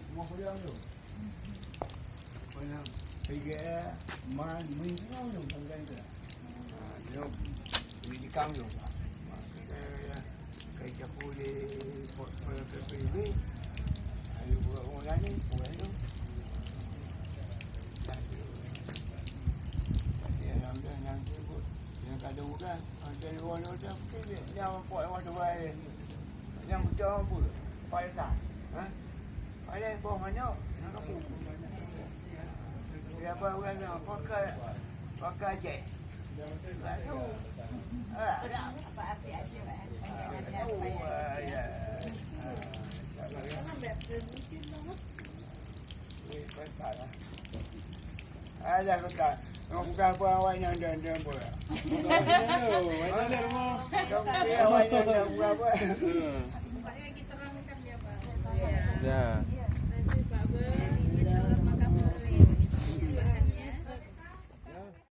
Rumah Korea tu. Pernah pergi main tengah tu kan tu. Dia di kang tu. Kayak aku di PPB. Ayo buat orang ni, buat tu. Yang ada orang, ada orang macam ni, yang buat macam baik. Yang betul apa? Pai tak? Ha? Pai bawa mana? Nak aku. Dia apa orang nak pakai je. Aduh. Ada apa api aja lah. Ya. Jangan mungkin lah. Kata. Ada kata. Bukan apa awak yang dan boleh. Mana ada rumah? Kamu awak yang buat apa? Bukannya kita terangkan dia, Pak. Ya.